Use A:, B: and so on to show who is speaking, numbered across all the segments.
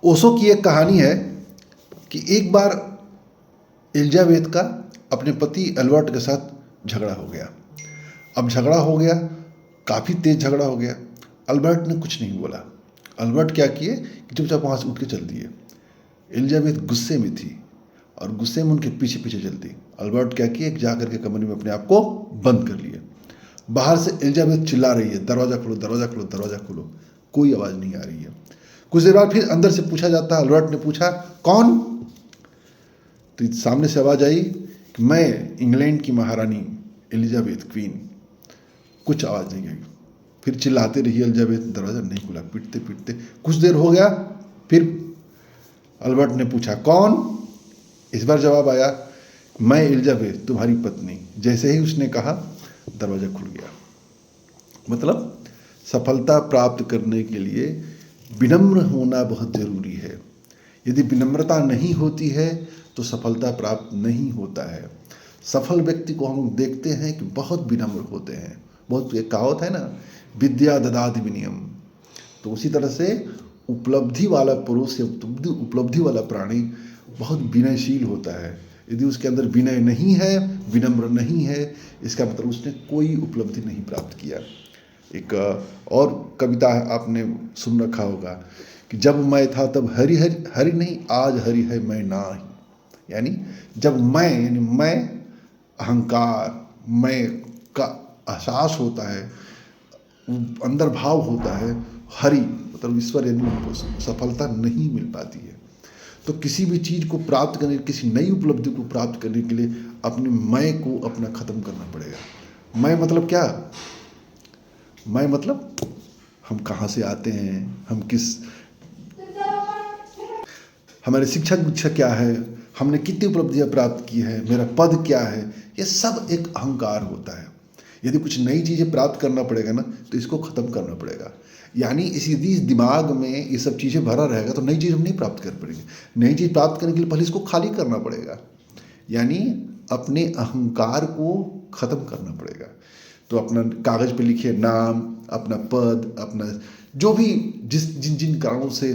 A: ओशो की एक कहानी है कि एक बार एलिजाबेथ का अपने पति एल्बर्ट के साथ झगड़ा हो गया। अब झगड़ा हो गया, काफ़ी तेज झगड़ा हो गया। एल्बर्ट ने कुछ नहीं बोला। एल्बर्ट क्या किए कि चुपचाप वहाँ से उठ के चल दिए। एलिजाबेथ गुस्से में थी और गुस्से में उनके पीछे पीछे चलती। एल्बर्ट क्या किए, जा करके कमरे में अपने आप को बंद कर लिए। बाहर से एलिजाबेथ चिल्ला रही है, दरवाज़ा खोलो, दरवाज़ा खोलो, दरवाज़ा खोलो। कोई आवाज़ नहीं आ रही है। कुछ देर बाद फिर अंदर से पूछा जाता है। एल्बर्ट ने पूछा, कौन? तो सामने से आवाज़ आई कि मैं इंग्लैंड की महारानी एलिजाबेथ, क्वीन। कुछ आवाज़ नहीं आई। फिर चिल्लाते रही एलिजाबेथ, दरवाज़ा नहीं खुला। पीटते पीटते कुछ देर हो गया। फिर एल्बर्ट ने पूछा, कौन? इस बार जवाब आया, मैं एलिजाबेथ, तुम्हारी पत्नी। जैसे ही उसने कहा, दरवाज़ा खुल गया। मतलब सफलता प्राप्त करने के लिए विनम्र होना बहुत ज़रूरी है। यदि विनम्रता नहीं होती है तो सफलता प्राप्त नहीं होता है। सफल व्यक्ति को हम लोग देखते हैं कि बहुत विनम्र होते हैं। बहुत एक कहावत है ना, विद्या ददाति विनयम। तो उसी तरह से उपलब्धि वाला पुरुष या उपलब्धि वाला प्राणी बहुत विनयशील होता है। यदि उसके अंदर विनय नहीं है, विनम्र नहीं है, इसका मतलब उसने कोई उपलब्धि नहीं प्राप्त किया। एक और कविता आपने सुन रखा होगा कि जब मैं था तब हरि हरि हरि नहीं, आज हरि है मैं नाही। यानी जब मैं, यानी मैं अहंकार, मैं का एहसास होता है, अंदर भाव होता है, हरि मतलब ईश्वर, यानी सफलता नहीं मिल पाती है। तो किसी भी चीज़ को प्राप्त करने, किसी नई उपलब्धि को प्राप्त करने के लिए अपने मैं को अपना ख़त्म करना पड़ेगा। मैं मतलब क्या? मैं मतलब हम कहाँ से आते हैं, हम किस, हमारे शिक्षक दीक्षा क्या है, हमने कितनी उपलब्धियाँ प्राप्त की है, मेरा पद क्या है, ये सब एक अहंकार होता है। यदि कुछ नई चीज़ें प्राप्त करना पड़ेगा ना, तो इसको ख़त्म करना पड़ेगा। यानी इस दिमाग में ये सब चीज़ें भरा रहेगा तो नई चीज़ हम नहीं प्राप्त कर पाएंगे। नई चीज़ प्राप्त करने के लिए पहले इसको खाली करना पड़ेगा। यानी अपने अहंकार को ख़त्म करना पड़ेगा। तो अपना कागज़ पे लिखिए नाम, अपना पद, अपना जो भी जिन जिन कारणों से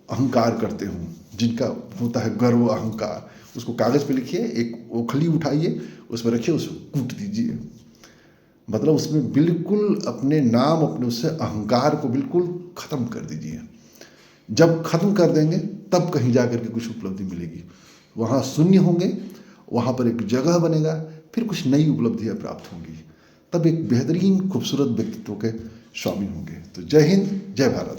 A: अहंकार करते हो, जिनका होता है गर्व, अहंकार, उसको कागज़ पे लिखिए, एक ओखली उठाइए, उसमें रखिए, उसको कूट दीजिए। मतलब उसमें बिल्कुल अपने नाम, अपने उससे अहंकार को बिल्कुल ख़त्म कर दीजिए। जब ख़त्म कर देंगे तब कहीं जा कर के कुछ उपलब्धि मिलेगी। वहाँ शून्य होंगे, वहाँ पर एक जगह बनेगा, फिर कुछ नई उपलब्धियाँ प्राप्त होंगी। तब एक बेहतरीन खूबसूरत व्यक्तित्व के स्वामी होंगे। तो जय हिंद, जय भारत।